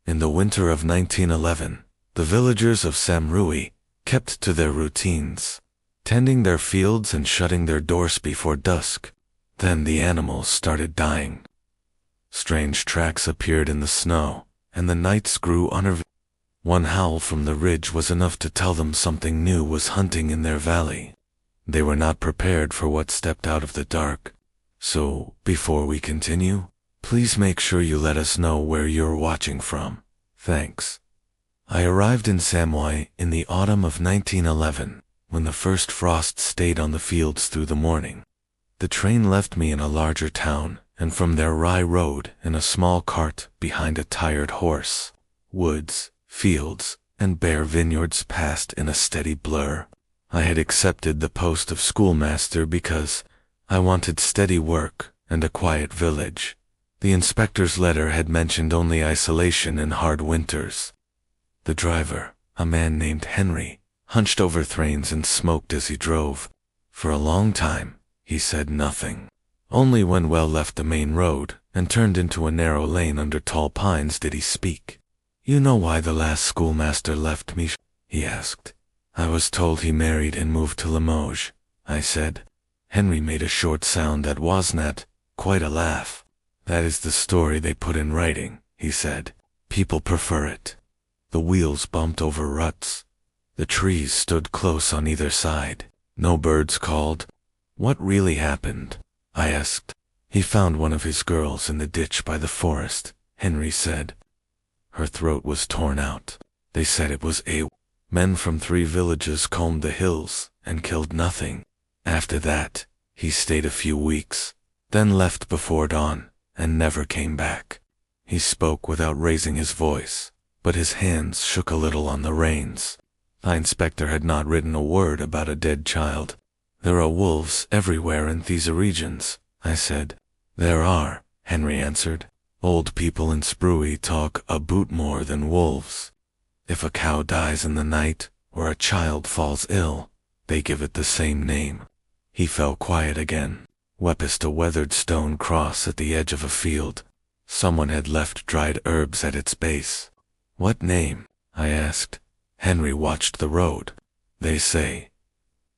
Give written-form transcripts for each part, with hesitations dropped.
In the winter of 1911, the villagers of Samrui kept to their routines, tending their fields and shutting their doors before dusk. Then the animals started dying. Strange tracks appeared in the snow, and the nights grew unnerving. One howl from the ridge was enough to tell them something new was hunting in their valley. They were not prepared for what stepped out of the dark. So, before we continue, please make sure you let us know where you're watching from. Thanks. I arrived in Samui in the autumn of 1911, when the first frost stayed on the fields through the morning. The train left me in a larger town, and from there Rye rode in a small cart behind a tired horse. Woods, fields, and bare vineyards passed in a steady blur. I had accepted the post of schoolmaster because I wanted steady work and a quiet village. The inspector's letter had mentioned only isolation and hard winters. The driver, a man named Henry, hunched over Thrains and smoked as he drove. For a long time, he said nothing. Only when well left the main road and turned into a narrow lane under tall pines did he speak. "You know why the last schoolmaster left me?" he asked. "I was told he married and moved to Limoges," I said. Henry made a short sound that was not quite a laugh. "That is the story they put in writing," he said. "People prefer it." The wheels bumped over ruts. The trees stood close on either side. No birds called. "What really happened?" I asked. "He found one of his girls in the ditch by the forest," Henry said. Her throat was torn out. They said it was a men from 3 villages combed the hills and killed nothing. After that, he stayed a few weeks, then left before dawn and never came back. He spoke without raising his voice, but his hands shook a little on the reins. The inspector had not written a word about a dead child. "There are wolves everywhere in these regions," I said. "There are," Henry answered. "Old people in Sprui talk a boot more than wolves. If a cow dies in the night, or a child falls ill, they give it the same name." He fell quiet again, wept a weathered stone cross at the edge of a field. Someone had left dried herbs at its base. "What name?" I asked. Henry watched the road. "They say,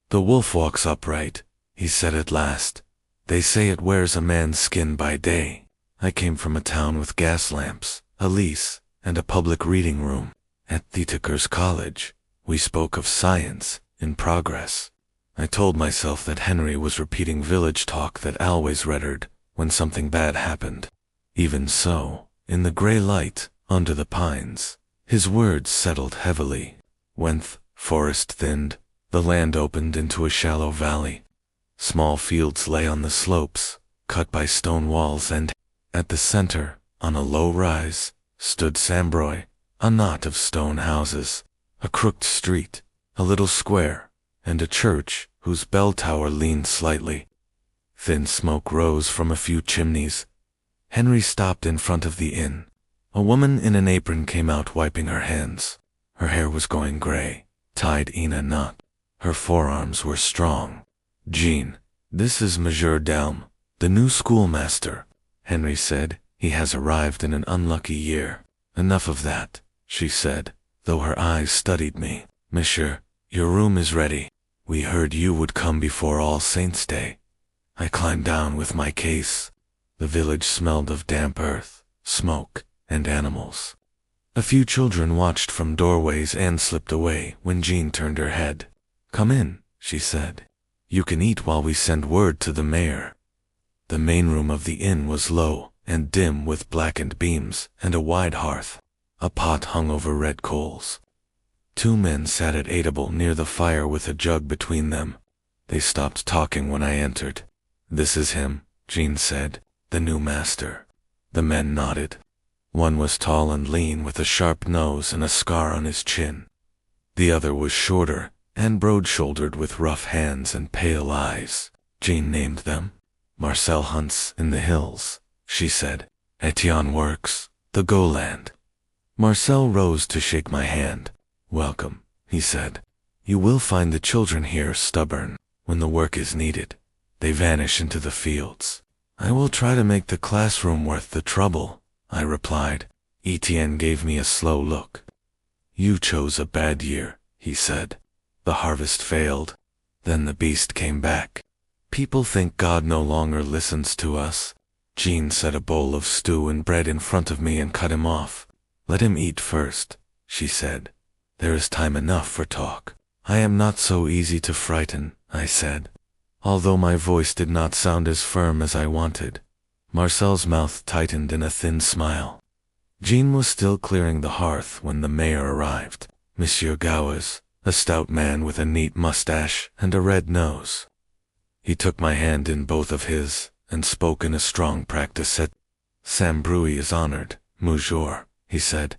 'The wolf walks upright,'" he said at last. "They say it wears a man's skin by day." I came from a town with gas lamps, a lease, and a public reading room. At Thetaker's college, we spoke of science in progress. I told myself that Henry was repeating village talk that always read when something bad happened. Even so, in the gray light, under the pines, his words settled heavily. When the forest thinned, the land opened into a shallow valley. Small fields lay on the slopes, cut by stone walls, and at the center, on a low rise, stood Sambroi, a knot of stone houses, a crooked street, a little square, and a church whose bell tower leaned slightly. Thin smoke rose from a few chimneys. Henry stopped in front of the inn. A woman in an apron came out wiping her hands. Her hair was going gray, tied in a knot. Her forearms were strong. "Jean, this is Monsieur Delme, the new schoolmaster," Henry said. "He has arrived in an unlucky year." "Enough of that," she said, though her eyes studied me. "Monsieur, your room is ready. We heard you would come before All Saints' Day." I climbed down with my case. The village smelled of damp earth, smoke, and animals. A few children watched from doorways and slipped away when Jean turned her head. "Come in," she said. "You can eat while we send word to the mayor." The main room of the inn was low and dim with blackened beams and a wide hearth. A pot hung over red coals. 2 men sat at a table near the fire with a jug between them. They stopped talking when I entered. "This is him," Jean said, "the new master." The men nodded. One was tall and lean with a sharp nose and a scar on his chin. The other was shorter and broad-shouldered with rough hands and pale eyes. Jean named them. "Marcel hunts in the hills," she said. "Etienne works the Goland." Marcel rose to shake my hand. "Welcome," he said. "You will find the children here stubborn. When the work is needed, they vanish into the fields." "I will try to make the classroom worth the trouble," I replied. Etienne gave me a slow look. You chose a bad year, he said. The harvest failed. Then the beast came back. People think God no longer listens to us. Jean set a bowl of stew and bread in front of me and cut him off. Let him eat first, she said. There is time enough for talk. I am not so easy to frighten, I said. Although my voice did not sound as firm as I wanted. Marcel's mouth tightened in a thin smile. Jean was still clearing the hearth when the mayor arrived. Monsieur Gowes, a stout man with a neat mustache and a red nose. He took my hand in both of his and spoke in a strong practice at Sam Bruy is honored, Monsieur, he said.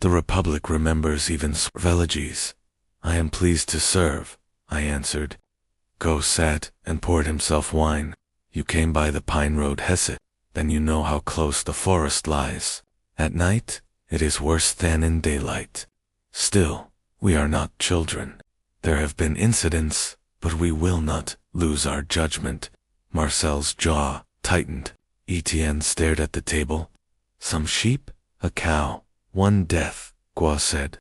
The Republic remembers even Sveleges. I am pleased to serve, I answered. Go sat and poured himself wine. You came by the Pine Road Hesse, then you know how close the forest lies. At night, it is worse than in daylight. Still, we are not children. There have been incidents, but we will not lose our judgment. Marcel's jaw tightened. Etienne stared at the table. Some sheep, a cow, one death, Gua said.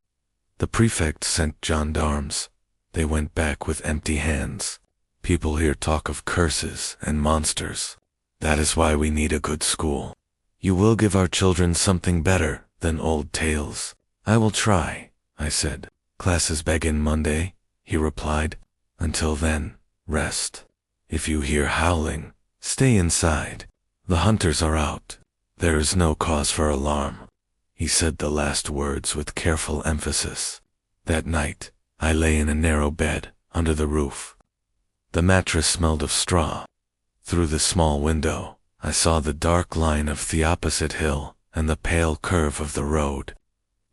The prefect sent gendarmes. They went back with empty hands. People here talk of curses and monsters. That is why we need a good school. You will give our children something better than old tales. I will try, I said. Classes begin Monday, he replied. Until then, rest. If you hear howling, stay inside. The hunters are out. There is no cause for alarm. He said the last words with careful emphasis. That night, I lay in a narrow bed under the roof. The mattress smelled of straw. Through the small window, I saw the dark line of the opposite hill and the pale curve of the road.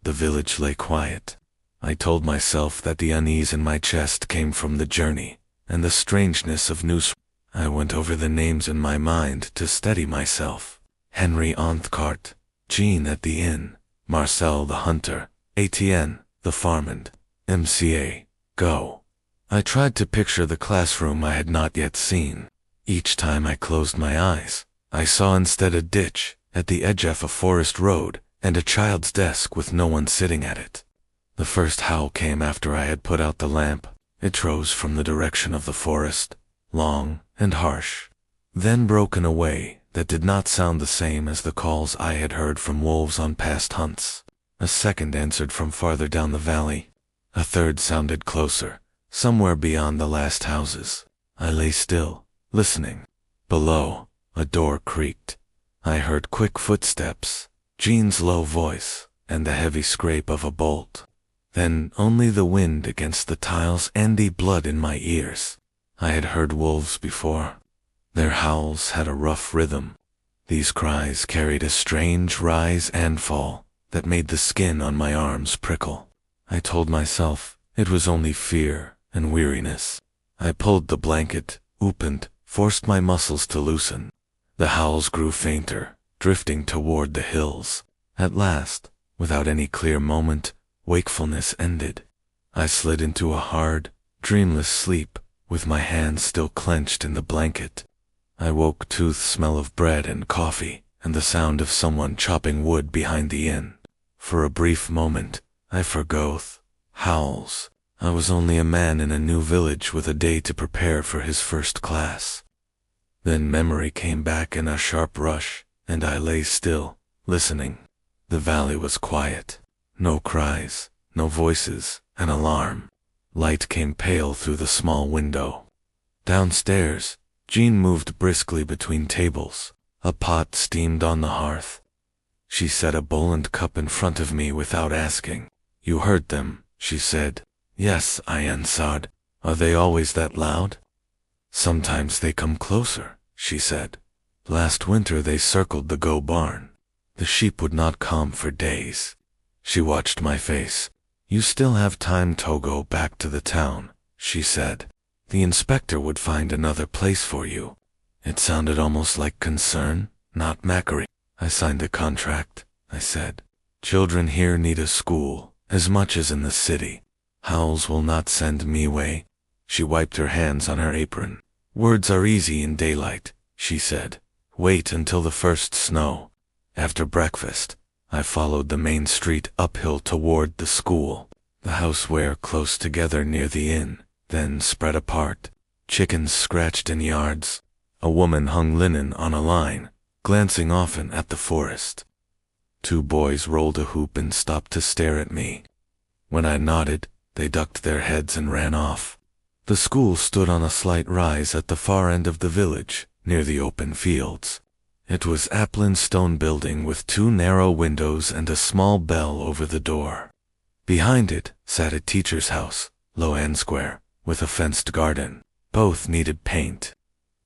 The village lay quiet. I told myself that the unease in my chest came from the journey and the strangeness of news. I went over the names in my mind to steady myself. Henry Onthcart, Jean at the inn, Marcel the hunter, Etienne the farmand, MCA, go. I tried to picture the classroom I had not yet seen. Each time I closed my eyes, I saw instead a ditch at the edge of a forest road and a child's desk with no one sitting at it. The first howl came after I had put out the lamp. It rose from the direction of the forest, long and harsh, then broken away that did not sound the same as the calls I had heard from wolves on past hunts. A second answered from farther down the valley. A third sounded closer, somewhere beyond the last houses. I lay still, listening. Below, a door creaked. I heard quick footsteps, Jean's low voice, and the heavy scrape of a bolt. Then only the wind against the tiles and the blood in my ears. I had heard wolves before. Their howls had a rough rhythm. These cries carried a strange rise and fall that made the skin on my arms prickle. I told myself it was only fear and weariness. I pulled the blanket, opened, forced my muscles to loosen. The howls grew fainter, drifting toward the hills. At last, without any clear moment, wakefulness ended. I slid into a hard, dreamless sleep, with my hands still clenched in the blanket. I woke to the smell of bread and coffee, and the sound of someone chopping wood behind the inn. For a brief moment, I forgot howls. I was only a man in a new village with a day to prepare for his first class. Then memory came back in a sharp rush, and I lay still, listening. The valley was quiet. No cries, no voices, an alarm. Light came pale through the small window. Downstairs, Jean moved briskly between tables. A pot steamed on the hearth. She set a bowl and cup in front of me without asking. You heard them, she said. Yes, I answered. Are they always that loud? Sometimes they come closer, she said. Last winter they circled the Go barn. The sheep would not come for days. She watched my face. You still have time to go back to the town, she said. The inspector would find another place for you. It sounded almost like concern, not mockery. I signed the contract, I said. Children here need a school, as much as in the city. Howls will not send me away. She wiped her hands on her apron. Words are easy in daylight, she said. Wait until the first snow. After breakfast, I followed the main street uphill toward the school. The houses were close together near the inn, then spread apart. Chickens scratched in yards. A woman hung linen on a line, glancing often at the forest. 2 boys rolled a hoop and stopped to stare at me. When I nodded, they ducked their heads and ran off. The school stood on a slight rise at the far end of the village, near the open fields. It was Aplin's stone building with 2 narrow windows and a small bell over the door. Behind it sat a teacher's house, low and square, with a fenced garden. Both needed paint.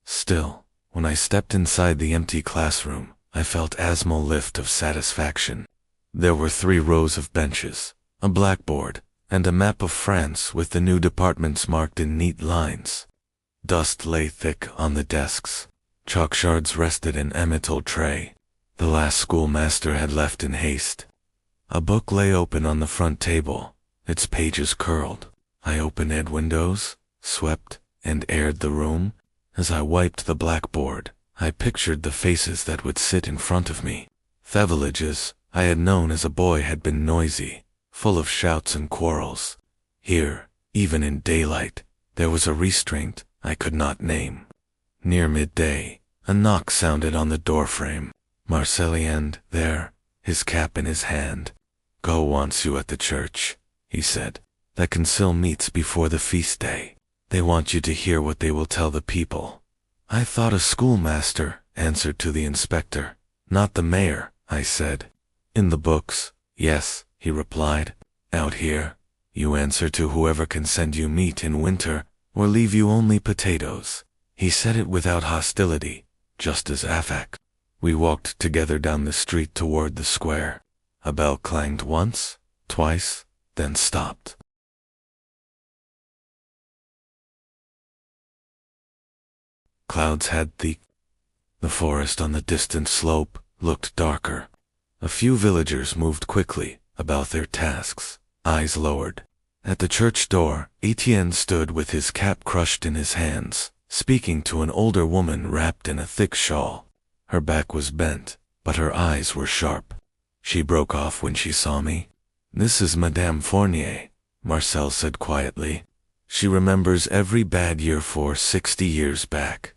Still, when I stepped inside the empty classroom, I felt a small lift of satisfaction. There were 3 rows of benches, a blackboard, and a map of France with the new departments marked in neat lines. Dust lay thick on the desks. Chalk shards rested in a metal tray. The last schoolmaster had left in haste. A book lay open on the front table, its pages curled. I opened windows, swept, and aired the room. As I wiped the blackboard, I pictured the faces that would sit in front of me. The villages I had known as a boy had been noisy, full of shouts and quarrels. Here, even in daylight, there was a restraint I could not name. Near midday, a knock sounded on the doorframe. Marcelien, there, his cap in his hand. "Go wants you at the church," he said. "The council meets before the feast day. They want you to hear what they will tell the people." "I thought a schoolmaster answered to the inspector, not the mayor," I said. "In the books, yes," he replied. "Out here, you answer to whoever can send you meat in winter or leave you only potatoes." He said it without hostility, just as affect. We walked together down the street toward the square. A bell clanged once, twice, then stopped. Clouds had thick. The forest on the distant slope looked darker. A few villagers moved quickly about their tasks, eyes lowered. At the church door, Etienne stood with his cap crushed in his hands, speaking to an older woman wrapped in a thick shawl. Her back was bent, but her eyes were sharp. She broke off when she saw me. "This is Madame Fournier," Marcel said quietly. "She remembers every bad year for 60 years back.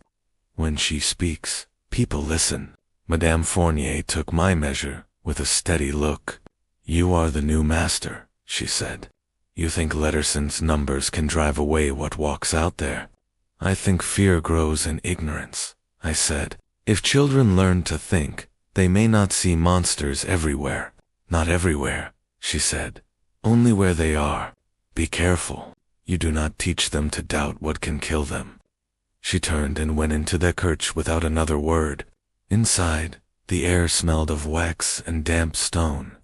When she speaks, people listen." Madame Fournier took my measure with a steady look. "You are the new master," she said. "You think Letterson's numbers can drive away what walks out there?" "I think fear grows in ignorance," I said. "If children learn to think, they may not see monsters everywhere." "Not everywhere," she said. "Only where they are. Be careful. You do not teach them to doubt what can kill them." She turned and went into the church without another word. Inside, the air smelled of wax and damp stone.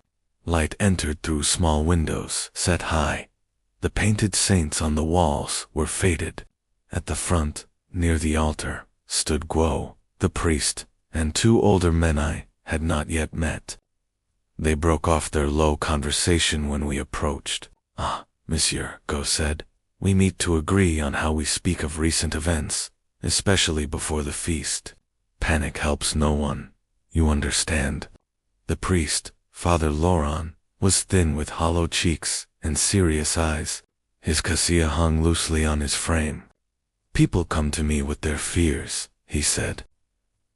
Light entered through small windows set high. The painted saints on the walls were faded. At the front, near the altar, stood Guo, the priest, and 2 older men I had not yet met. They broke off their low conversation when we approached. "Ah, monsieur," Guo said, "we meet to agree on how we speak of recent events, especially before the feast. Panic helps no one. You understand." The priest, Father Laurent, was thin with hollow cheeks and serious eyes. His cassia hung loosely on his frame. "People come to me with their fears," he said.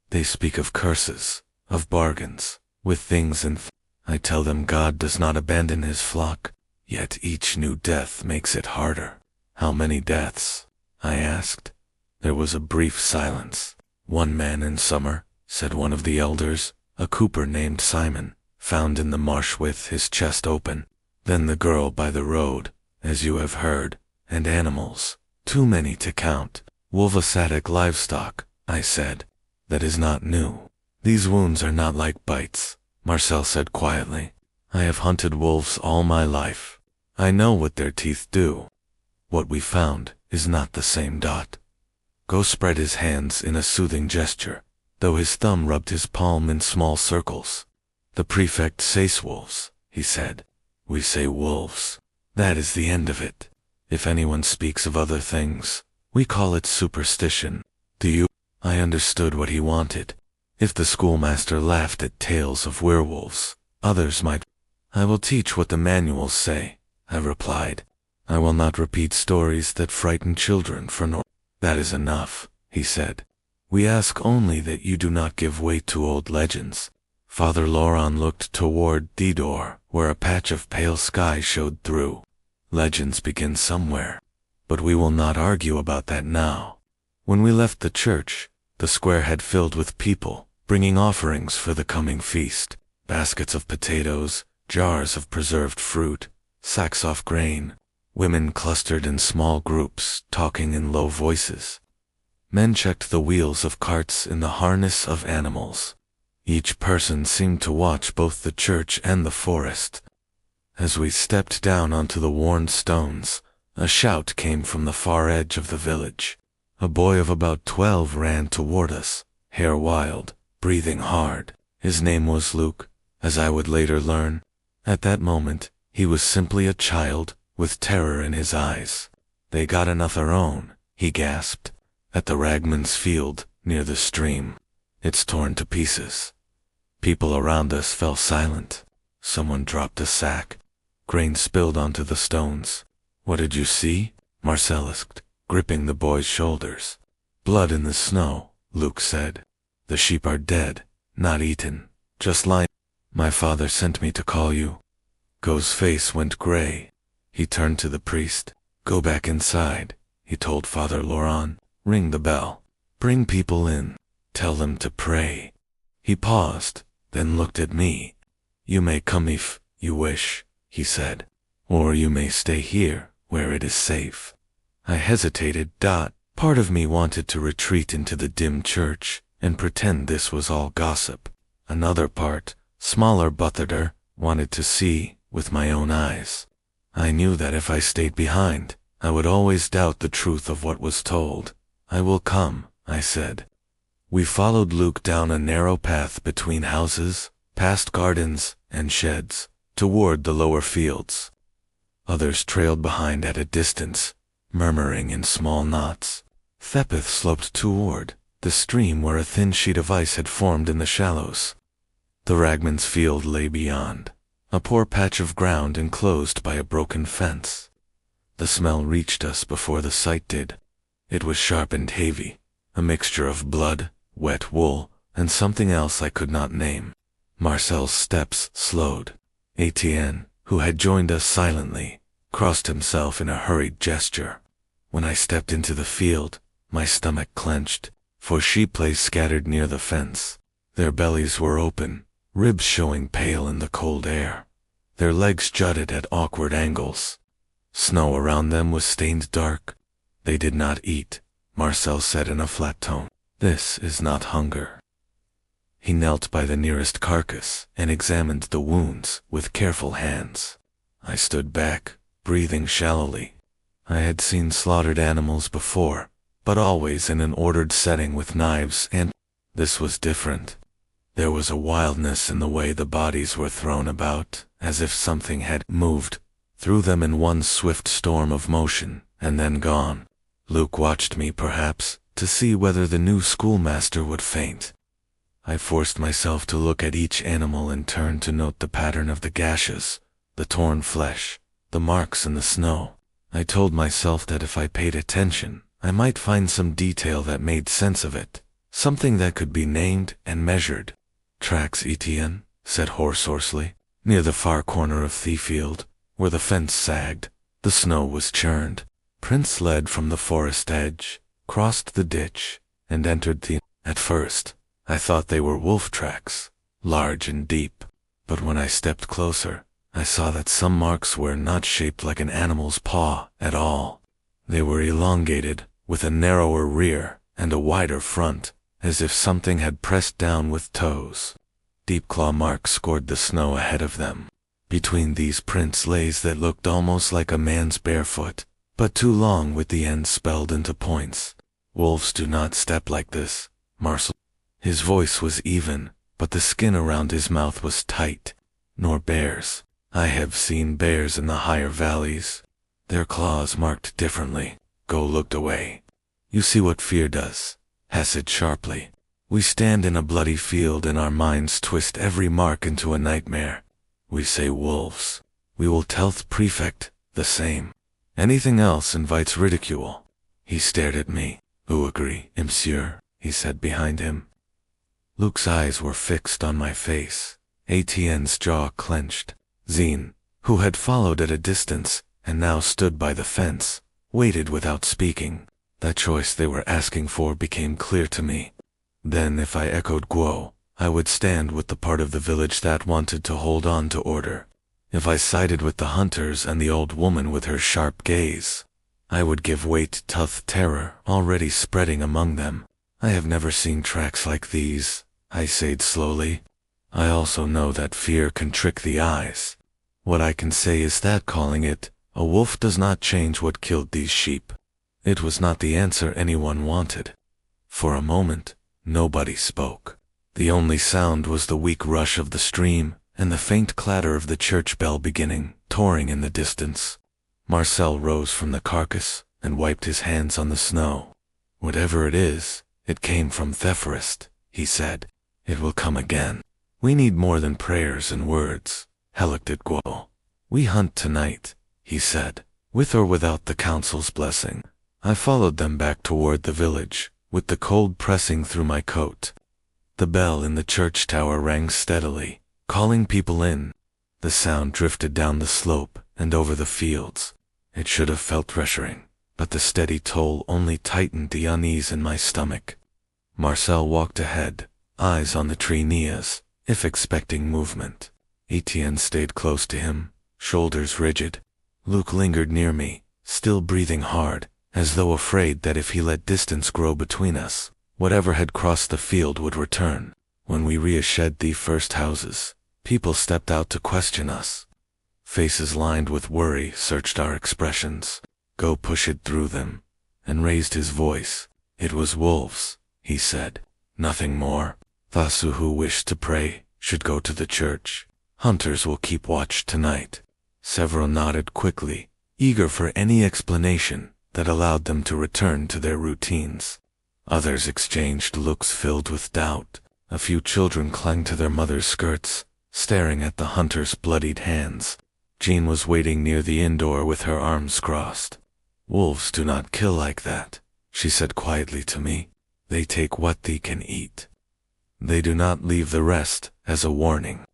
"They speak of curses, of bargains, with things and I tell them God does not abandon his flock, yet each new death makes it harder." "How many deaths?" I asked. There was a brief silence. "1 man in summer," said one of the elders, a cooper named Simon, found in the marsh with his chest open. "Then the girl by the road, as you have heard, and animals, too many to count." "Wolvasatic livestock," I said. "That is not new. These wounds are not like bites," Marcel said quietly. "I have hunted wolves all my life. I know what their teeth do. What we found is not the same dot." Go spread his hands in a soothing gesture, though his thumb rubbed his palm in small circles. "The prefect says wolves," he said. "We say wolves. That is the end of it. If anyone speaks of other things, we call it superstition. Do you?" I understood what he wanted. If the schoolmaster laughed at tales of werewolves, Others might. I will teach what the manuals say, I replied. I will not repeat stories that frighten children for no. That is enough, he said. We ask only that you do not give weight to old legends. Father Laurent looked toward the door, where a patch of pale sky showed through. Legends begin somewhere. But we will not argue about that now. When we left the church, the square had filled with people, bringing offerings for the coming feast. Baskets of potatoes, jars of preserved fruit, sacks of grain. Women clustered in small groups, talking in low voices. Men checked the wheels of carts in the harness of animals. Each person seemed to watch both the church and the forest. As we stepped down onto the worn stones, a shout came from the far edge of the village. A boy of about 12 ran toward us, hair wild, breathing hard. His name was Luke, as I would later learn. At that moment, he was simply a child, with terror in his eyes. They got another own, he gasped, at the ragman's field, near the stream. It's torn to pieces. People around us fell silent. Someone dropped a sack. Grain spilled onto the stones. What did you see? Marcel asked, gripping the boy's shoulders. Blood in the snow, Luke said. The sheep are dead, not eaten, just lying. My father sent me to call you. Go's face went gray. He turned to the priest. Go back inside, he told Father Laurent. Ring the bell. Bring people in. Tell them to pray. He paused, then looked at me. You may come if you wish, he said. Or you may stay here, where it is safe. I hesitated. Part of me wanted to retreat into the dim church and pretend this was all gossip. Another part, smaller but better, wanted to see with my own eyes. I knew that if I stayed behind, I would always doubt the truth of what was told. I will come, I said. We followed Luke down a narrow path between houses, past gardens and sheds, toward the lower fields. Others trailed behind at a distance, murmuring in small knots. Thepeth sloped toward the stream where a thin sheet of ice had formed in the shallows. The ragman's field lay beyond, a poor patch of ground enclosed by a broken fence. The smell reached us before the sight did. It was sharp and heavy, a mixture of blood, wet wool, and something else I could not name. Marcel's steps slowed. Etienne, who had joined us silently, crossed himself in a hurried gesture. When I stepped into the field, my stomach clenched, for sheep lay scattered near the fence. Their bellies were open, ribs showing pale in the cold air. Their legs jutted at awkward angles. Snow around them was stained dark. They did not eat, Marcel said in a flat tone. This is not hunger. He knelt by the nearest carcass and examined the wounds with careful hands. I stood back, breathing shallowly. I had seen slaughtered animals before, but always in an ordered setting with knives, and this was different. There was a wildness in the way the bodies were thrown about, as if something had moved through them in one swift storm of motion, and then gone. Luke watched me, perhaps, to see whether the new schoolmaster would faint. I forced myself to look at each animal in turn to note the pattern of the gashes, the torn flesh, the marks in the snow. I told myself that if I paid attention, I might find some detail that made sense of it, something that could be named and measured. Tracks, Etienne, said hoarsely, near the far corner of the field, where the fence sagged. The snow was churned. Prince led from the forest edge, crossed the ditch, and entered the... At first, I thought they were wolf tracks, large and deep, but when I stepped closer, I saw that some marks were not shaped like an animal's paw at all. They were elongated, with a narrower rear and a wider front, as if something had pressed down with toes. Deep claw marks scored the snow ahead of them. Between these prints lays that looked almost like a man's barefoot, but too long with the ends spelled into points. Wolves do not step like this, Marcel. His voice was even, but the skin around his mouth was tight. Nor bears. I have seen bears in the higher valleys. Their claws marked differently. Go looked away. You see what fear does, Hesed sharply. We stand in a bloody field and our minds twist every mark into a nightmare. We say wolves. We will tell the prefect the same. Anything else invites ridicule. He stared at me. "Who agree, monsieur?" he said behind him. Luke's eyes were fixed on my face. Etienne's jaw clenched. Jean, who had followed at a distance and now stood by the fence, waited without speaking. That choice they were asking for became clear to me. Then if I echoed Guo, I would stand with the part of the village that wanted to hold on to order. If I sided with the hunters and the old woman with her sharp gaze, I would give weight to the terror already spreading among them. I have never seen tracks like these, I said slowly. I also know that fear can trick the eyes. What I can say is that calling it a wolf does not change what killed these sheep. It was not the answer anyone wanted. For a moment, nobody spoke. The only sound was the weak rush of the stream and the faint clatter of the church bell beginning, touring in the distance. Marcel rose from the carcass and wiped his hands on the snow. "Whatever it is, it came from Terrorized," he said. "It will come again. We need more than prayers and words." He looked at Guo. "We hunt tonight," he said, "with or without the council's blessing." I followed them back toward the village, with the cold pressing through my coat. The bell in the church tower rang steadily, calling people in. The sound drifted down the slope and over the fields. It should have felt reassuring, but the steady toll only tightened the unease in my stomach. Marcel walked ahead, eyes on the tree Nias, if expecting movement. Etienne stayed close to him, shoulders rigid. Luke lingered near me, still breathing hard, as though afraid that if he let distance grow between us, whatever had crossed the field would return. When we reached the first houses, people stepped out to question us. Faces lined with worry searched our expressions. Go push it through them, and raised his voice. "It was wolves," he said. "Nothing more. Those who wish to pray should go to the church. Hunters will keep watch tonight." Several nodded quickly, eager for any explanation that allowed them to return to their routines. Others exchanged looks filled with doubt. A few children clung to their mother's skirts, staring at the hunter's bloodied hands. Jean was waiting near the inn door with her arms crossed. "Wolves do not kill like that," she said quietly to me. "They take what they can eat. They do not leave the rest as a warning."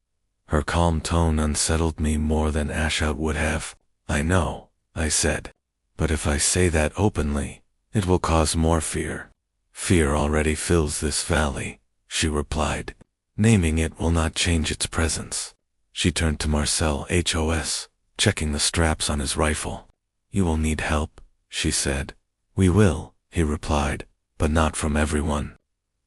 Her calm tone unsettled me more than Ashout would have. "I know," I said. "But if I say that openly, it will cause more fear." "Fear already fills this valley," she replied. "Naming it will not change its presence." She turned to Marcel Hos, checking the straps on his rifle. "You will need help," she said. "We will," he replied, "but not from everyone."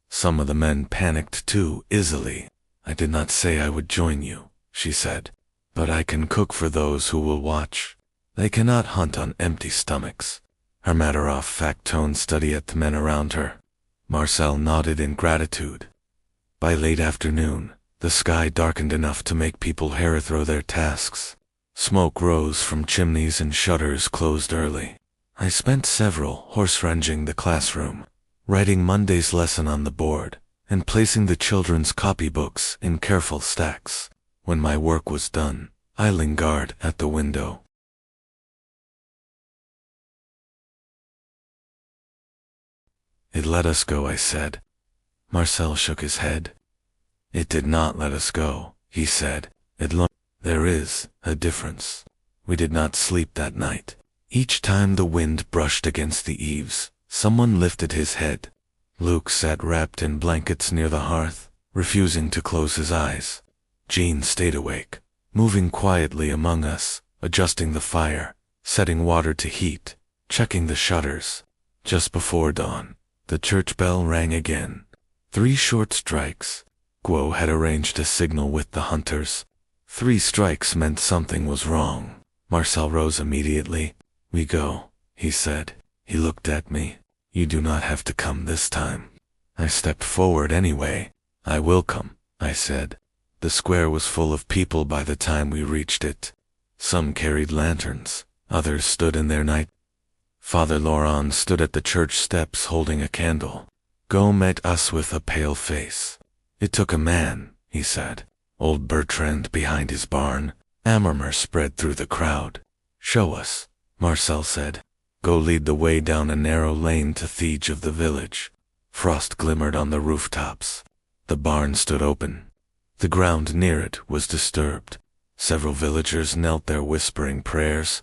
Some of the men panicked too easily. "I did not say I would join you," she said, "but I can cook for those who will watch. They cannot hunt on empty stomachs." Her matter-of-fact tone studied at the men around her. Marcel nodded in gratitude. By late afternoon, the sky darkened enough to make people hurry through their tasks. Smoke rose from chimneys and shutters closed early. I spent several horse-ranging the classroom, writing Monday's lesson on the board, and placing the children's copybooks in careful stacks. When my work was done, I lingered at the window. "It let us go," I said. Marcel shook his head. "It did not let us go," he said. "There is a difference. We did not sleep that night. Each time the wind brushed against the eaves, someone lifted his head. Luke sat wrapped in blankets near the hearth, refusing to close his eyes. Jean stayed awake, moving quietly among us, adjusting the fire, setting water to heat, checking the shutters. Just before dawn, the church bell rang again. 3 short strikes. Guo had arranged a signal with the hunters. 3 strikes meant something was wrong. Marcel rose immediately. "We go," he said. He looked at me. "You do not have to come this time." I stepped forward anyway. "I will come," I said. The square was full of people by the time we reached it. Some carried lanterns, others stood in their night. Father Laurent stood at the church steps holding a candle. Go met us with a pale face. "It took a man," he said. Old Bertrand behind his barn. A murmur spread through the crowd. "Show us," Marcel said. "Go lead the way down a narrow lane to the edge of the village." Frost glimmered on the rooftops. The barn stood open. The ground near it was disturbed. Several villagers knelt there whispering prayers.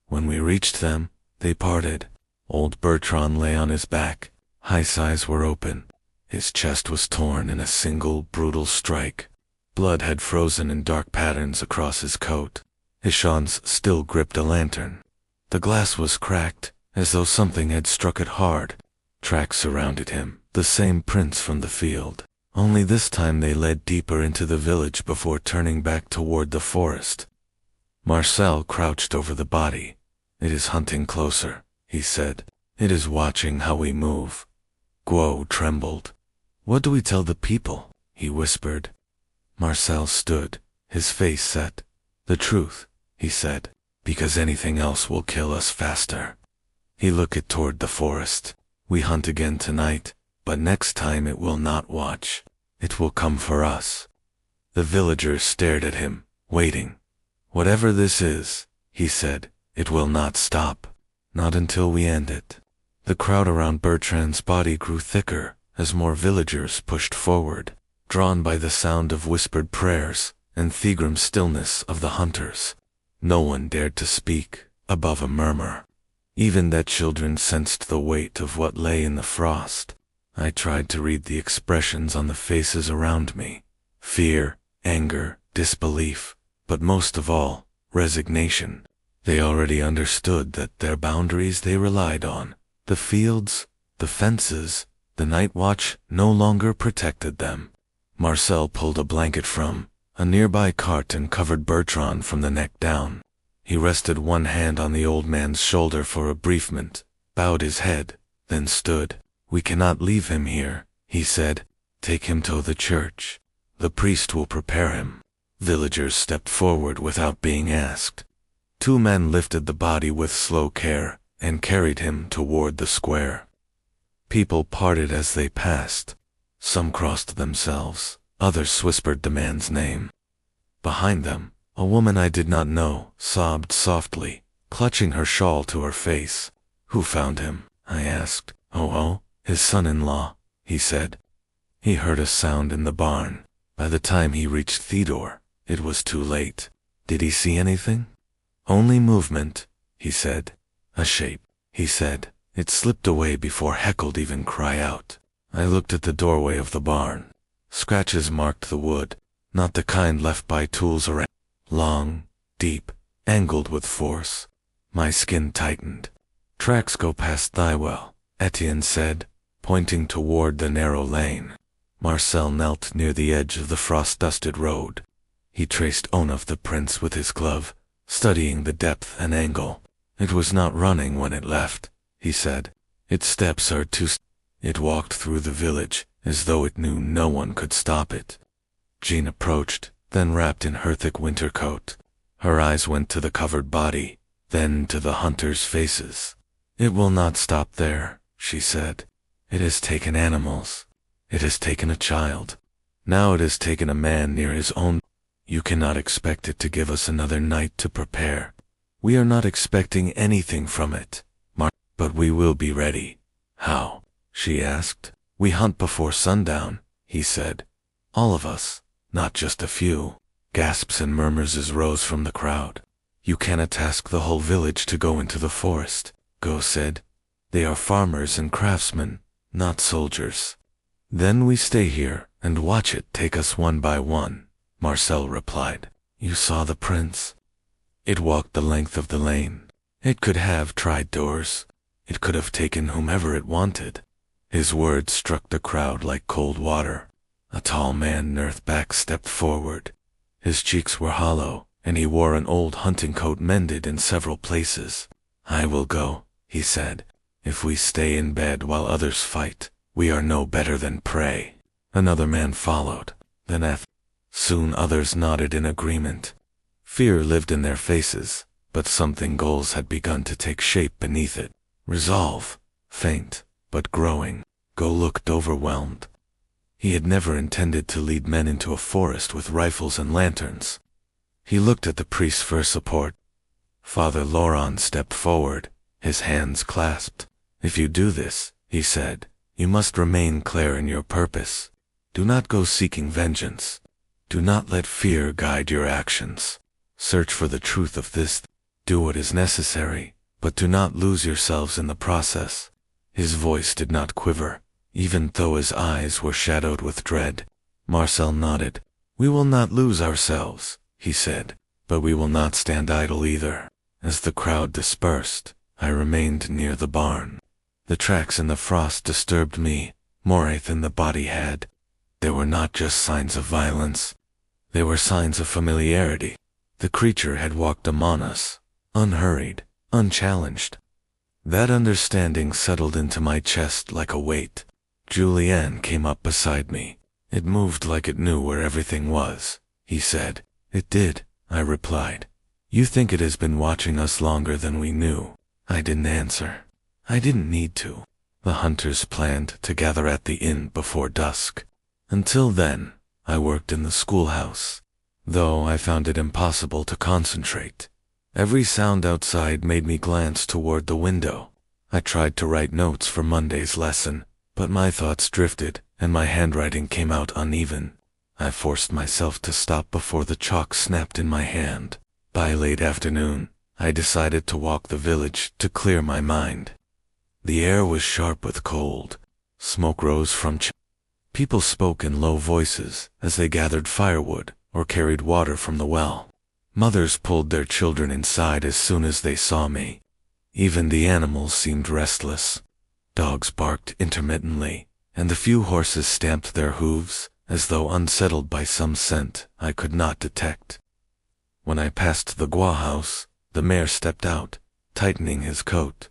When we reached them, they parted. Old Bertrand lay on his back. His eyes were open. His chest was torn in a single brutal strike. Blood had frozen in dark patterns across his coat. His hands still gripped a lantern. The glass was cracked, as though something had struck it hard. Tracks surrounded him, the same prints from the field. Only this time they led deeper into the village before turning back toward the forest. Marcel crouched over the body. "It is hunting closer," he said. "It is watching how we move." Guo trembled. "What do we tell the people?" he whispered. Marcel stood, his face set. "The truth," he said, "because anything else will kill us faster." He looked toward the forest. "We hunt again tonight, but next time it will not watch. It will come for us." The villagers stared at him, waiting. "Whatever this is," he said, "it will not stop. Not until we end it." The crowd around Bertrand's body grew thicker as more villagers pushed forward, drawn by the sound of whispered prayers and the grim stillness of the hunters. No one dared to speak above a murmur. Even the children sensed the weight of what lay in the frost. I tried to read the expressions on the faces around me. Fear, anger, disbelief, but most of all, resignation. They already understood that their boundaries they relied on, the fields, the fences, the night watch, no longer protected them. Marcel pulled a blanket from a nearby cart and covered Bertrand from the neck down. He rested one hand on the old man's shoulder for a brief moment, bowed his head, then stood. "We cannot leave him here," he said. "Take him to the church. The priest will prepare him." Villagers stepped forward without being asked. Two men lifted the body with slow care and carried him toward the square. People parted as they passed. Some crossed themselves, others whispered the man's name. Behind them, a woman I did not know sobbed softly, clutching her shawl to her face. "Who found him?" I asked. "Oh, his son-in-law," he said. He heard a sound in the barn. By the time he reached Theodore, it was too late. "Did he see anything?" "Only movement," he said. "A shape," he said. It slipped away before Heckle even cried out. I looked at the doorway of the barn. Scratches marked the wood, not the kind left by tools around. Long, deep, angled with force. My skin tightened. "Tracks go past thy well," Etienne said, pointing toward the narrow lane. Marcel knelt near the edge of the frost-dusted road. He traced one of the prints with his glove, studying the depth and angle. "It was not running when it left," he said. "Its steps are too It walked through the village, as though it knew no one could stop it." Jean approached, then wrapped in her thick winter coat. Her eyes went to the covered body, then to the hunters' faces. "It will not stop there," she said. "It has taken animals. It has taken a child. Now it has taken a man near his own. You cannot expect it to give us another night to prepare. We are not expecting anything from it, but we will be ready." "How?" she asked. "We hunt before sundown," he said. "All of us, not just a few." Gasps and murmurs rose from the crowd. "You cannot ask the whole village to go into the forest," Go said. "They are farmers and craftsmen, not soldiers." "Then we stay here and watch it take us one by one," Marcel replied. "You saw the prince. It walked the length of the lane. It could have tried doors. It could have taken whomever it wanted." His words struck the crowd like cold water. A tall man near the back stepped forward. His cheeks were hollow, and he wore an old hunting coat mended in several places. "I will go," he said. "If we stay in bed while others fight, we are no better than prey." Another man followed. Then soon others nodded in agreement. Fear lived in their faces, but something goals had begun to take shape beneath it. Resolve, faint, but growing. Go looked overwhelmed. He had never intended to lead men into a forest with rifles and lanterns. He looked at the priest for support. Father Laurent stepped forward, his hands clasped. "If you do this," he said, "you must remain clear in your purpose. Do not go seeking vengeance. Do not let fear guide your actions. Search for the truth of this. Do what is necessary, but do not lose yourselves in the process." His voice did not quiver, even though his eyes were shadowed with dread. Marcel nodded. "We will not lose ourselves," he said, "but we will not stand idle either." As the crowd dispersed, I remained near the barn. The tracks in the frost disturbed me more than the body had. They were not just signs of violence. They were signs of familiarity. The creature had walked among us, unhurried, unchallenged. That understanding settled into my chest like a weight. Julianne came up beside me. "It moved like it knew where everything was," he said. "It did," I replied. "You think it has been watching us longer than we knew?" I didn't answer. I didn't need to. The hunters planned to gather at the inn before dusk. Until then, I worked in the schoolhouse, though I found it impossible to concentrate. Every sound outside made me glance toward the window. I tried to write notes for Monday's lesson, but my thoughts drifted and my handwriting came out uneven. I forced myself to stop before the chalk snapped in my hand. By late afternoon, I decided to walk the village to clear my mind. The air was sharp with cold. Smoke rose from people spoke in low voices as they gathered firewood or carried water from the well. Mothers pulled their children inside as soon as they saw me. Even the animals seemed restless. Dogs barked intermittently, and the few horses stamped their hooves as though unsettled by some scent I could not detect. When I passed the Gua house, the mayor stepped out, tightening his coat.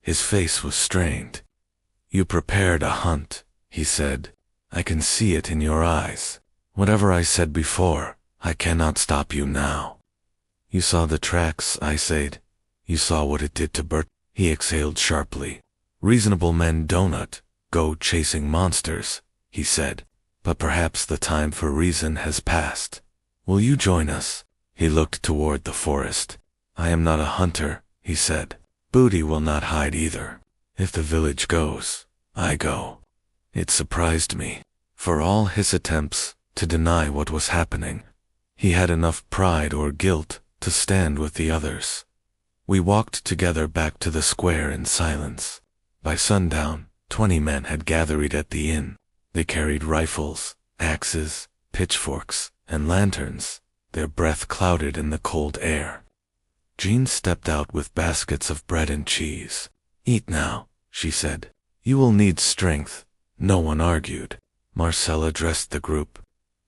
His face was strained. "You prepared a hunt," he said. "I can see it in your eyes. Whatever I said before, I cannot stop you now." "You saw the tracks," I said. "You saw what it did to Bert." He exhaled sharply. "Reasonable men don't go chasing monsters," he said. "But perhaps the time for reason has passed. Will you join us?" He looked toward the forest. "I am not a hunter," he said. "Booty will not hide either. If the village goes, I go." It surprised me. For all his attempts to deny what was happening, he had enough pride or guilt to stand with the others. We walked together back to the square in silence. By sundown, 20 men had gathered at the inn. They carried rifles, axes, pitchforks, and lanterns, their breath clouded in the cold air. Jean stepped out with baskets of bread and cheese. "Eat now," she said. "You will need strength." No one argued. Marcel addressed the group.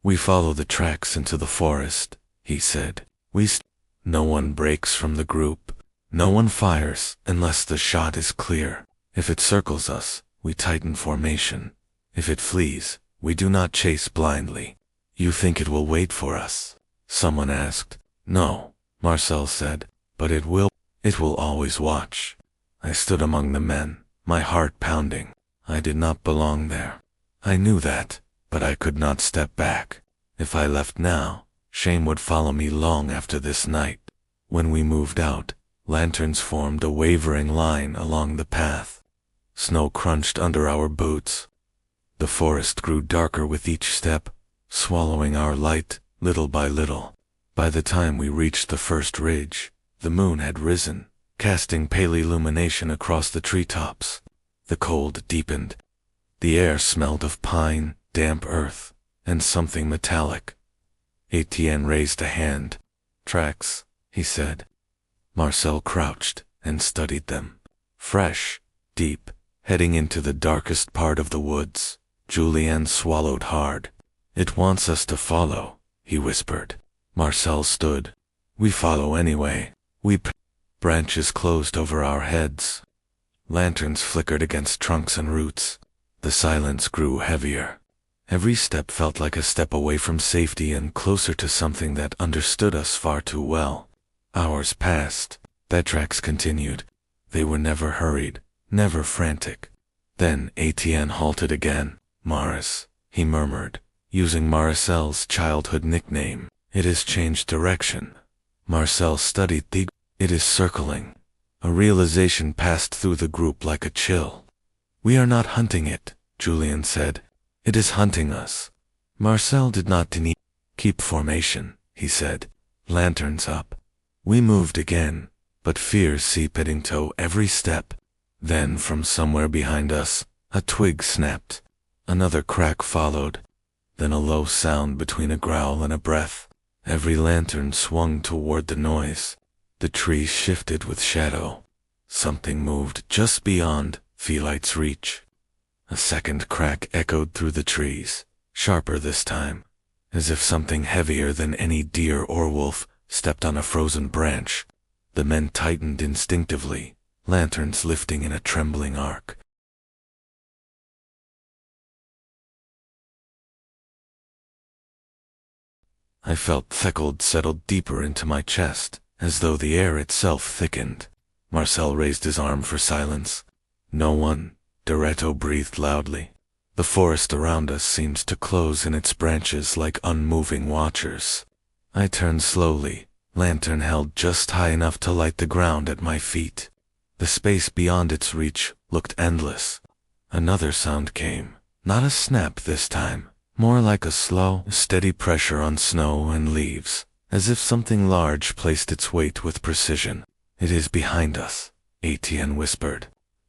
"We follow the tracks into the forest," he said. No one breaks from the group. No one fires unless the shot is clear. If it circles us, we tighten formation. If it flees, we do not chase blindly. "You think it will wait for us?" someone asked. "No," Marcel said, "but it will. It will always watch." I stood among the men, my heart pounding. I did not belong there. I knew that, but I could not step back. If I left now, shame would follow me long after this night. When we moved out, lanterns formed a wavering line along the path. Snow crunched under our boots. The forest grew darker with each step, swallowing our light little by little. By the time we reached the first ridge, the moon had risen, casting pale illumination across the treetops. The cold deepened. The air smelled of pine, damp earth, and something metallic. Etienne raised a hand. "Tracks," he said. Marcel crouched and studied them. Fresh, deep, heading into the darkest part of the woods. Julianne swallowed hard. "It wants us to follow," he whispered. Marcel stood. "We follow anyway." Branches closed over our heads. Lanterns flickered against trunks and roots. The silence grew heavier. Every step felt like a step away from safety and closer to something that understood us far too well. Hours passed. The tracks continued. They were never hurried, never frantic. Then Etienne halted again. "Maurice," he murmured, using Marcel's childhood nickname. It has changed direction. Marcel studied the... It is circling. A realization passed through the group like a chill. We are not hunting it, Julian said. It is hunting us. Marcel did not deny. Keep formation, he said. Lanterns up. We moved again, but fear seeped into every step. Then from somewhere behind us, a twig snapped. Another crack followed. Then a low sound between a growl and a breath. Every lantern swung toward the noise. The trees shifted with shadow. Something moved just beyond Felight's reach. A second crack echoed through the trees, sharper this time, as if something heavier than any deer or wolf stepped on a frozen branch. The men tightened instinctively, lanterns lifting in a trembling arc. I felt the cold settled deeper into my chest, as though the air itself thickened. Marcel raised his arm for silence. No one, Doretto breathed loudly. The forest around us seemed to close in its branches like unmoving watchers. I turned slowly, lantern held just high enough to light the ground at my feet. The space beyond its reach looked endless. Another sound came, not a snap this time, more like a slow, steady pressure on snow and leaves, as if something large placed its weight with precision. It is behind us, Etienne whispered.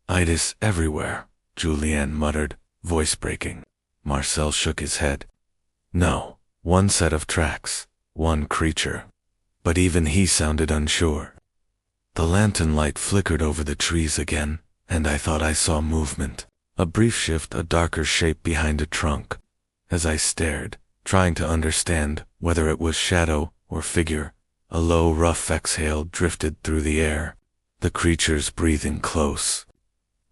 It is everywhere, Julien muttered, voice breaking. Marcel shook his head. No, one set of tracks, one creature. But even he sounded unsure. The lantern light flickered over the trees again, and I thought I saw movement. A brief shift, a darker shape behind a trunk. As I stared, trying to understand whether it was shadow or figure, a low, rough exhale drifted through the air, the creature's breathing close.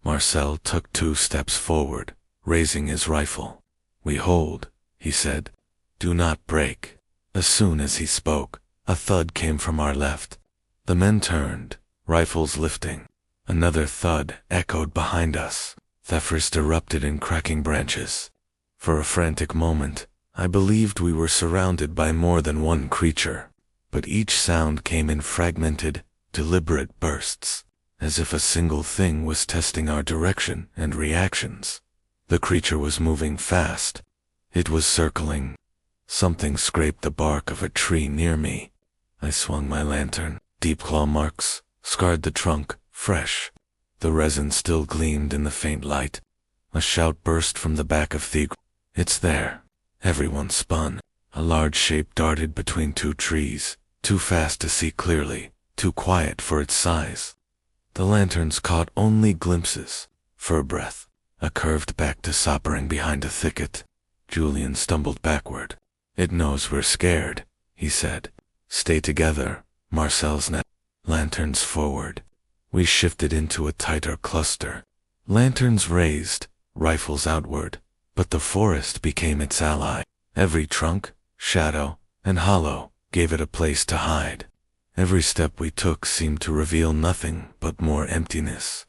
Marcel took 2 steps forward, raising his rifle. We hold, he said. Do not break. As soon as he spoke, a thud came from our left. The men turned, rifles lifting. Another thud echoed behind us. Zephyrs erupted in cracking branches. For a frantic moment, I believed we were surrounded by more than one creature, but each sound came in fragmented, deliberate bursts, as if a single thing was testing our direction and reactions. The creature was moving fast. It was circling. Something scraped the bark of a tree near me. I swung my lantern. Deep claw marks scarred the trunk, fresh. The resin still gleamed in the faint light. A shout burst from the back of the... It's there. Everyone spun. A large shape darted between 2 trees, too fast to see clearly, too quiet for its size. The lanterns caught only glimpses. For a breath, a curved back to soppering behind a thicket. Julian stumbled backward. It knows we're scared, he said. Stay together, Marcel's net. Lanterns forward. We shifted into a tighter cluster. Lanterns raised, rifles outward, but the forest became its ally. Every trunk, shadow, and hollow gave it a place to hide. Every step we took seemed to reveal nothing but more emptiness.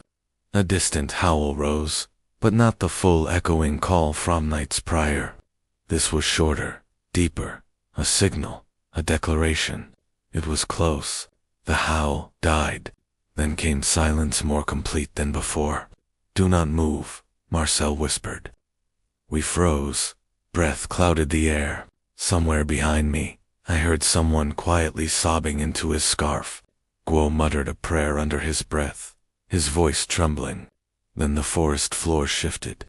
A distant howl rose, but not the full echoing call from nights prior. This was shorter, deeper, a signal, a declaration. It was close. The howl died. Then came silence more complete than before. Do not move, Marcel whispered. We froze. Breath clouded the air. Somewhere behind me, I heard someone quietly sobbing into his scarf. Guo muttered a prayer under his breath, his voice trembling. Then the forest floor shifted.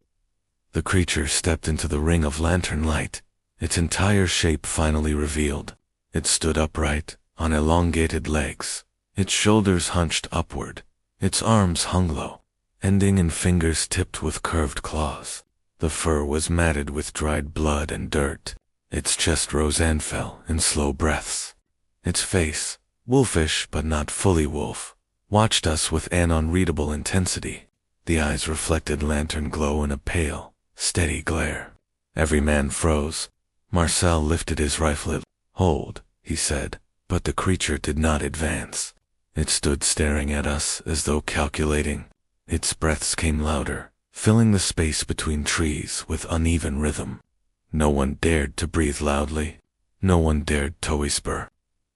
The creature stepped into the ring of lantern light, its entire shape finally revealed. It stood upright, on elongated legs, its shoulders hunched upward, its arms hung low, ending in fingers tipped with curved claws. The fur was matted with dried blood and dirt. Its chest rose and fell in slow breaths. Its face, wolfish but not fully wolf, watched us with an unreadable intensity. The eyes reflected lantern glow in a pale, steady glare. Every man froze. Marcel lifted his rifle. Hold, he said, but the creature did not advance. It stood staring at us as though calculating. Its breaths came louder, filling the space between trees with uneven rhythm. No one dared to breathe loudly. No one dared to whisper.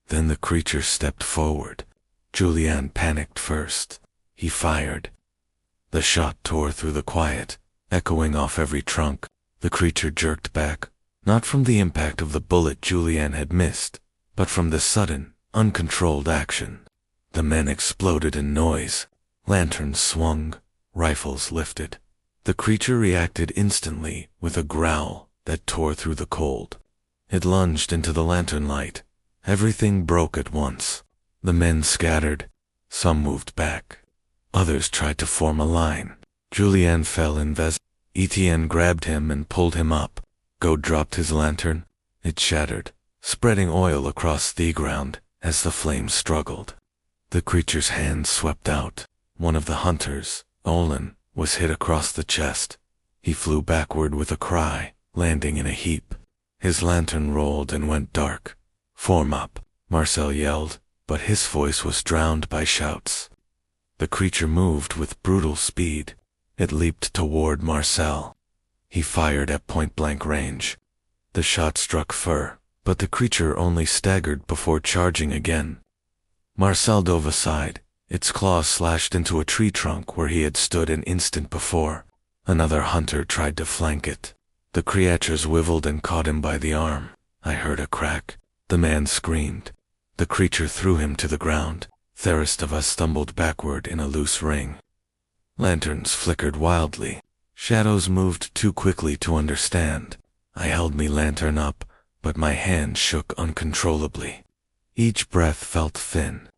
Then the creature stepped forward. Julien panicked first. He fired. The shot tore through the quiet, echoing off every trunk. The creature jerked back, not from the impact of the bullet Julien had missed, but from the sudden, uncontrolled action. The men exploded in noise. Lanterns swung. Rifles lifted. The creature reacted instantly with a growl that tore through the cold. It lunged into the lantern light. Everything broke at once. The men scattered. Some moved back. Others tried to form a line. Julien fell in Vez. Etienne grabbed him and pulled him up. Gode dropped his lantern. It shattered, spreading oil across the ground as the flames struggled. The creature's hand swept out. One of the hunters, Olin, was hit across the chest. He flew backward with a cry, landing in a heap. His lantern rolled and went dark. "Form up," Marcel yelled, but his voice was drowned by shouts. The creature moved with brutal speed. It leaped toward Marcel. He fired at point-blank range. The shot struck fur, but the creature only staggered before charging again. Marcel dove aside. Its claws slashed into a tree trunk where he had stood an instant before. Another hunter tried to flank it. The creature swiveled and caught him by the arm. I heard a crack. The man screamed. The creature threw him to the ground. The rest of us stumbled backward in a loose ring. Lanterns flickered wildly. Shadows moved too quickly to understand. I held my lantern up, but my hand shook uncontrollably. Each breath felt thin.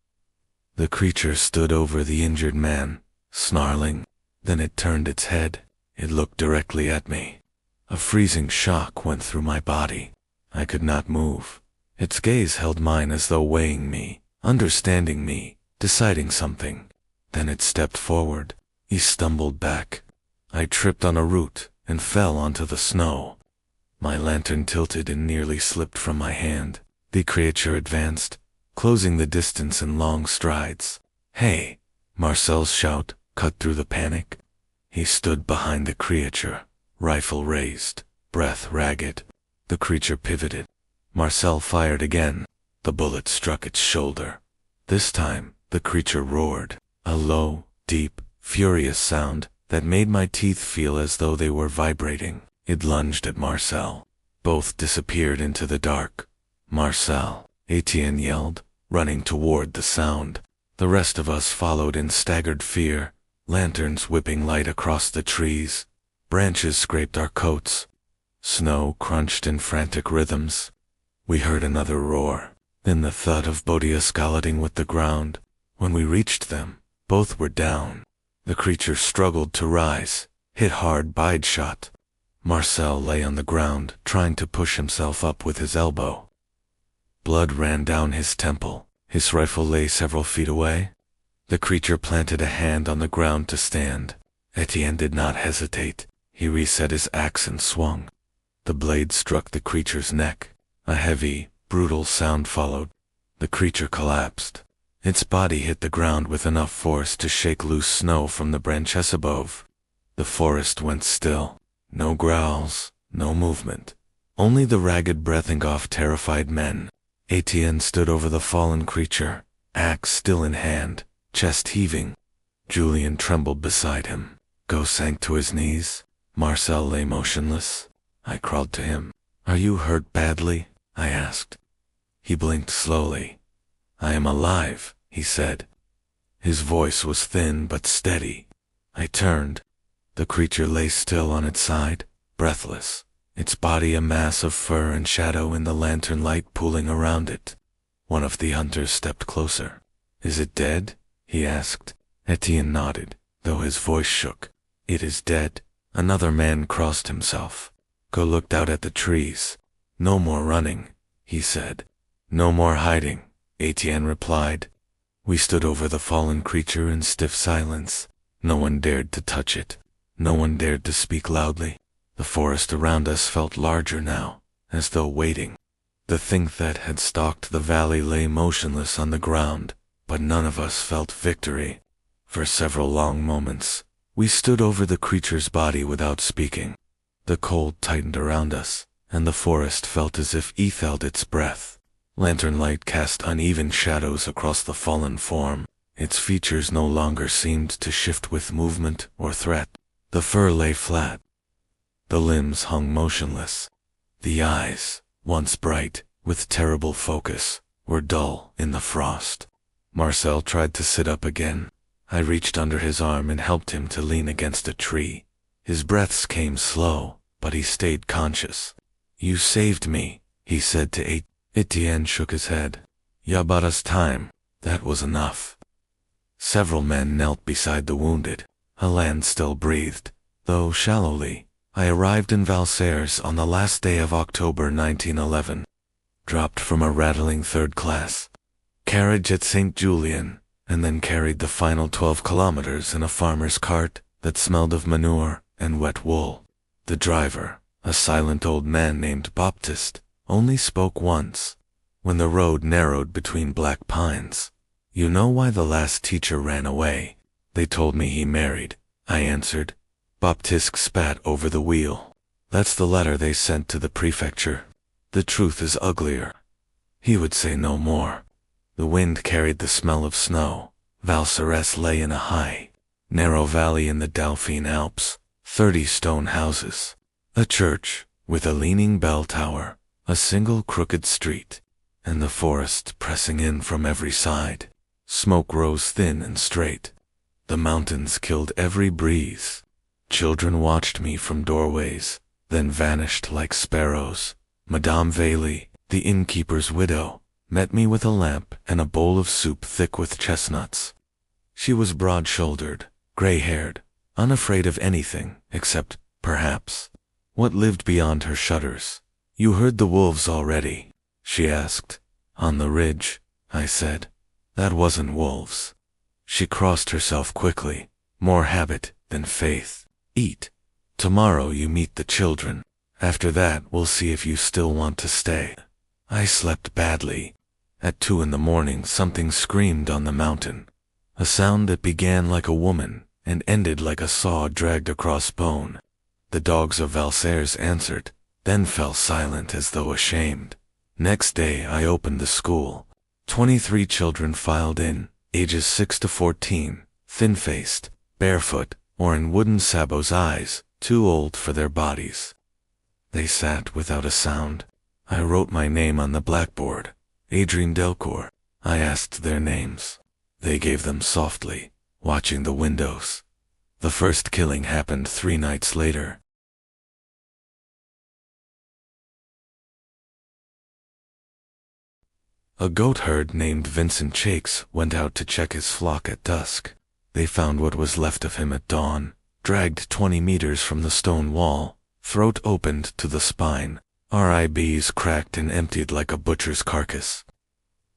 The creature stood over the injured man, snarling. Then it turned its head. It looked directly at me. A freezing shock went through my body. I could not move. Its gaze held mine as though weighing me, understanding me, deciding something. Then it stepped forward. He stumbled back. I tripped on a root and fell onto the snow. My lantern tilted and nearly slipped from my hand. The creature advanced, closing the distance in long strides. "Hey!" Marcel's shout cut through the panic. He stood behind the creature, rifle raised, breath ragged. The creature pivoted. Marcel fired again. The bullet struck its shoulder. This time, the creature roared, a low, deep, furious sound that made my teeth feel as though they were vibrating. It lunged at Marcel. Both disappeared into the dark. "Marcel!" Etienne yelled, running toward the sound. The rest of us followed in staggered fear, lanterns whipping light across the trees. Branches scraped our coats. Snow crunched in frantic rhythms. We heard another roar, then the thud of bodies colliding with the ground. When we reached them, both were down. The creature struggled to rise, hit hard bide shot. Marcel lay on the ground, trying to push himself up with his elbow. Blood ran down his temple. His rifle lay several feet away. The creature planted a hand on the ground to stand. Etienne did not hesitate. He reset his axe and swung. The blade struck the creature's neck. A heavy, brutal sound followed. The creature collapsed. Its body hit the ground with enough force to shake loose snow from the branches above. The forest went still. No growls, no movement. Only the ragged breathing of terrified men. Etienne stood over the fallen creature, axe still in hand, chest heaving. Julien trembled beside him. Gode sank to his knees. Marcel lay motionless. I crawled to him. "Are you hurt badly?" I asked. He blinked slowly. "I am alive," he said. His voice was thin but steady. I turned. The creature lay still on its side, breathless, its body a mass of fur and shadow in the lantern light pooling around it. One of the hunters stepped closer. "Is it dead?" he asked. Etienne nodded, though his voice shook. "It is dead." Another man crossed himself. Gode looked out at the trees. "No more running," he said. "No more hiding," Etienne replied. We stood over the fallen creature in stiff silence. No one dared to touch it. No one dared to speak loudly. The forest around us felt larger now, as though waiting. The thing that had stalked the valley lay motionless on the ground, but none of us felt victory. For several long moments, we stood over the creature's body without speaking. The cold tightened around us, and the forest felt as if it held its breath. Lantern light cast uneven shadows across the fallen form. Its features no longer seemed to shift with movement or threat. The fur lay flat. The limbs hung motionless. The eyes, once bright, with terrible focus, were dull in the frost. Marcel tried to sit up again. I reached under his arm and helped him to lean against a tree. His breaths came slow, but he stayed conscious. "You saved me," he said to Etienne shook his head. "Ya bought us time. That was enough." Several men knelt beside the wounded. A land still breathed, though shallowly. I arrived in Valserres on the last day of October 1911. Dropped from a rattling third class carriage at St. Julien, and then carried the final 12 kilometers in a farmer's cart that smelled of manure and wet wool. The driver, a silent old man named Baptiste, only spoke once, when the road narrowed between black pines. "You know why the last teacher ran away?" "They told me he married," I answered. Baptiste spat over the wheel. "That's the letter they sent to the prefecture. The truth is uglier." He would say no more. The wind carried the smell of snow. Valserres lay in a high, narrow valley in the Dauphine Alps, 30 stone houses, a church with a leaning bell tower, a single crooked street, and the forest pressing in from every side. Smoke rose thin and straight. The mountains killed every breeze. Children watched me from doorways, then vanished like sparrows. Madame Vailly, the innkeeper's widow, met me with a lamp and a bowl of soup thick with chestnuts. She was broad-shouldered, gray-haired, unafraid of anything except, perhaps, what lived beyond her shutters. "You heard the wolves already?" she asked. "On the ridge," I said. "That wasn't wolves." She crossed herself quickly. "More habit than faith. Eat. Tomorrow you meet the children. After that we'll see if you still want to stay." I slept badly. At 2 in the morning something screamed on the mountain. A sound that began like a woman and ended like a saw dragged across bone. The dogs of Valserres answered, then fell silent as though ashamed. Next day I opened the school. 23 children filed in, ages 6 to 14, thin-faced, barefoot, or in wooden sabots, eyes too old for their bodies. They sat without a sound. I wrote my name on the blackboard. Adrien Delcourt. I asked their names. They gave them softly, watching the windows. The first killing happened 3 nights later. A goat herd named Vincent Chakes went out to check his flock at dusk. They found what was left of him at dawn, dragged 20 meters from the stone wall, throat opened to the spine, ribs cracked and emptied like a butcher's carcass.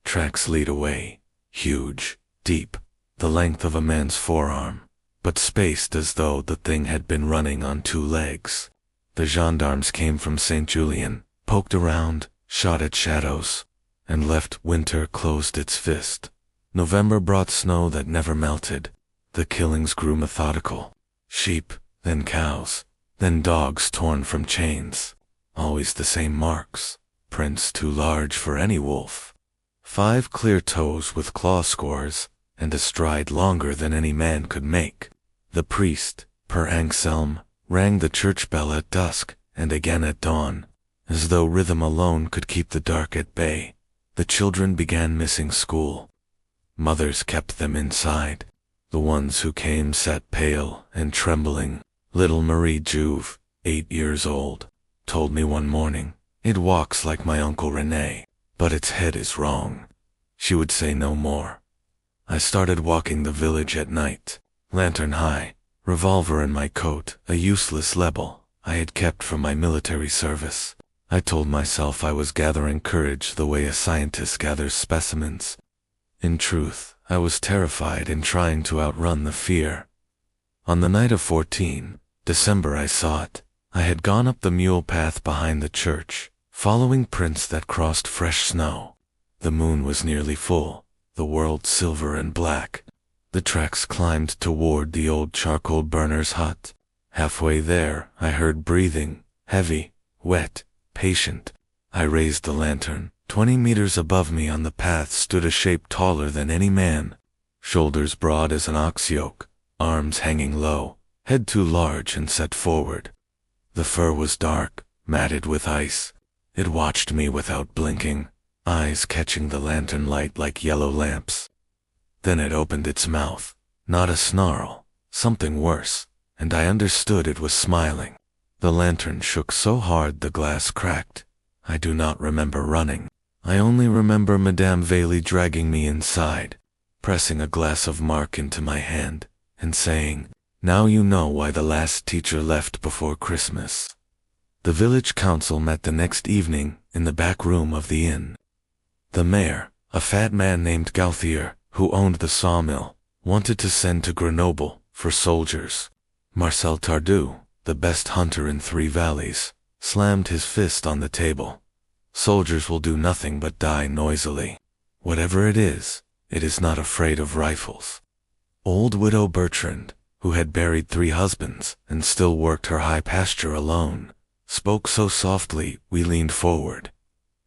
Tracks lead away, huge, deep, the length of a man's forearm, but spaced as though the thing had been running on 2 legs. The gendarmes came from St. Julien, poked around, shot at shadows, and left. Winter closed its fist. November brought snow that never melted. The killings grew methodical. Sheep, then cows, then dogs torn from chains. Always the same marks, prints too large for any wolf. 5 clear toes with claw scores, and a stride longer than any man could make. The priest, Per Anselm, rang the church bell at dusk and again at dawn, as though rhythm alone could keep the dark at bay. The children began missing school. Mothers kept them inside. The ones who came sat pale and trembling. Little Marie Jouve, 8 years old, told me one morning, "It walks like my Uncle René, but its head is wrong." She would say no more. I started walking the village at night, lantern high, revolver in my coat, a useless lebel I had kept from my military service. I told myself I was gathering courage the way a scientist gathers specimens. In truth, I was terrified and trying to outrun the fear. On the night of 14 December I saw it. I had gone up the mule path behind the church, following prints that crossed fresh snow. The moon was nearly full, the world silver and black. The tracks climbed toward the old charcoal burner's hut. Halfway there, I heard breathing, heavy, wet, patient. I raised the lantern. 20 meters above me on the path stood a shape taller than any man, shoulders broad as an ox yoke, arms hanging low, head too large and set forward. The fur was dark, matted with ice. It watched me without blinking, eyes catching the lantern light like yellow lamps. Then it opened its mouth, not a snarl, something worse, and I understood it was smiling. The lantern shook so hard the glass cracked. I do not remember running. I only remember Madame Bailey dragging me inside, pressing a glass of mark into my hand, and saying, "Now you know why the last teacher left before Christmas." The village council met the next evening in the back room of the inn. The mayor, a fat man named Gauthier, who owned the sawmill, wanted to send to Grenoble for soldiers. Marcel Tardieu, the best hunter in 3 valleys, slammed his fist on the table. Soldiers will do nothing but die noisily. Whatever it is not afraid of rifles. Old widow Bertrand, who had buried 3 husbands and still worked her high pasture alone, spoke so softly we leaned forward.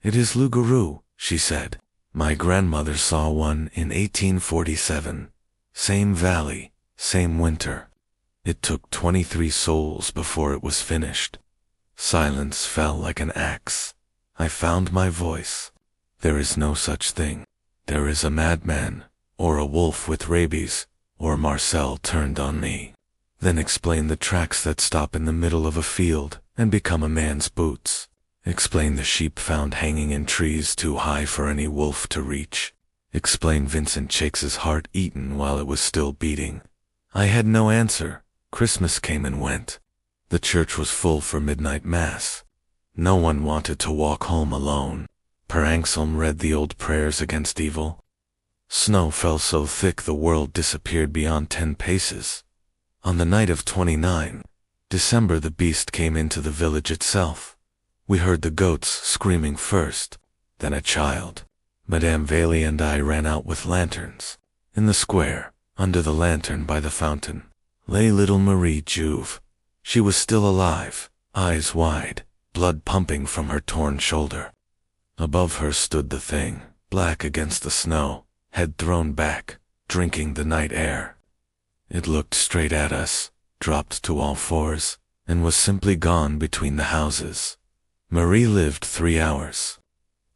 "It is loup-garou," she said. "My grandmother saw one in 1847. Same valley, same winter. It took 23 souls before it was finished." Silence fell like an axe. I found my voice. There is no such thing. There is a madman, or a wolf with rabies, or Marcel turned on me. Then explain the tracks that stop in the middle of a field and become a man's boots. Explain the sheep found hanging in trees too high for any wolf to reach. Explain Vincent Shakes's heart eaten while it was still beating. I had no answer. Christmas came and went. The church was full for midnight mass. No one wanted to walk home alone. Per Anselm read the old prayers against evil. Snow fell so thick the world disappeared beyond 10 paces. On the night of 29 December the beast came into the village itself. We heard the goats screaming first, then a child. Madame Bailey and I ran out with lanterns. In the square, under the lantern by the fountain, lay little Marie Juve. She was still alive, eyes wide, blood pumping from her torn shoulder. Above her stood the thing, black against the snow, head thrown back, drinking the night air. It looked straight at us, dropped to all fours, and was simply gone between the houses. Marie lived 3 hours.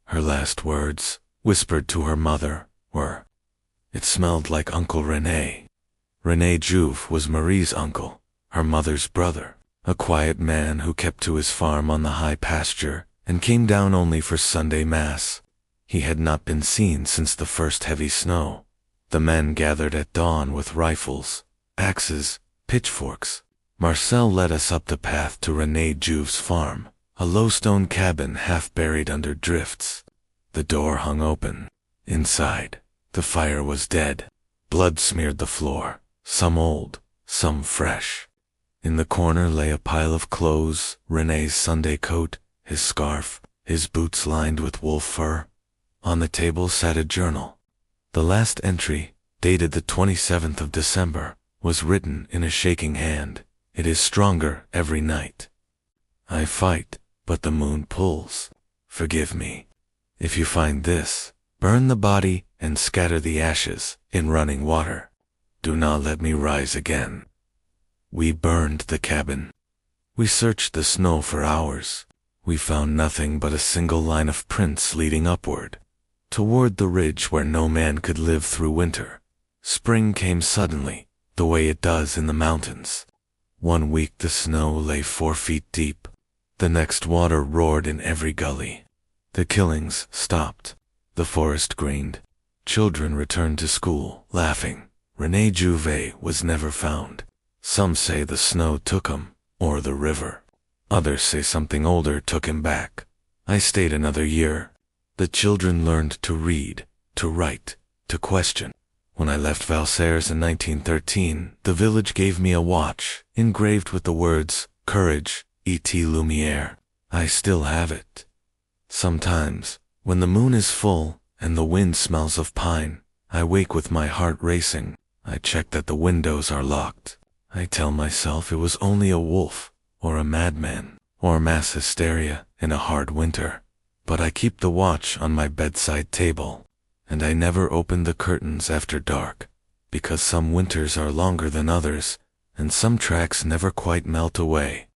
Her last words, whispered to her mother, were, "It smelled like Uncle René." René Juve was Marie's uncle, her mother's brother, a quiet man who kept to his farm on the high pasture and came down only for Sunday Mass. He had not been seen since the first heavy snow. The men gathered at dawn with rifles, axes, pitchforks. Marcel led us up the path to René Juve's farm, a low stone cabin half buried under drifts. The door hung open. Inside, the fire was dead. Blood smeared the floor, some old, some fresh. In the corner lay a pile of clothes, René's Sunday coat, his scarf, his boots lined with wolf fur. On the table sat a journal. The last entry, dated the 27th of December, was written in a shaking hand. "It is stronger every night. I fight, but the moon pulls. Forgive me. If you find this, burn the body and scatter the ashes in running water. Do not let me rise again." We burned the cabin. We searched the snow for hours. We found nothing but a single line of prints leading upward, toward the ridge where no man could live through winter. Spring came suddenly, the way it does in the mountains. 1 week the snow lay 4 feet deep. The next water roared in every gully. The killings stopped. The forest greened. Children returned to school, laughing. René Juve was never found. Some say the snow took him, or the river. Others say something older took him back. I stayed another year. The children learned to read, to write, to question. When I left Valserres in 1913, the village gave me a watch, engraved with the words, "Courage, et lumière." I still have it. Sometimes, when the moon is full and the wind smells of pine, I wake with my heart racing. I check that the windows are locked. I tell myself it was only a wolf, or a madman, or mass hysteria in a hard winter. But I keep the watch on my bedside table, and I never open the curtains after dark, because some winters are longer than others, and some tracks never quite melt away.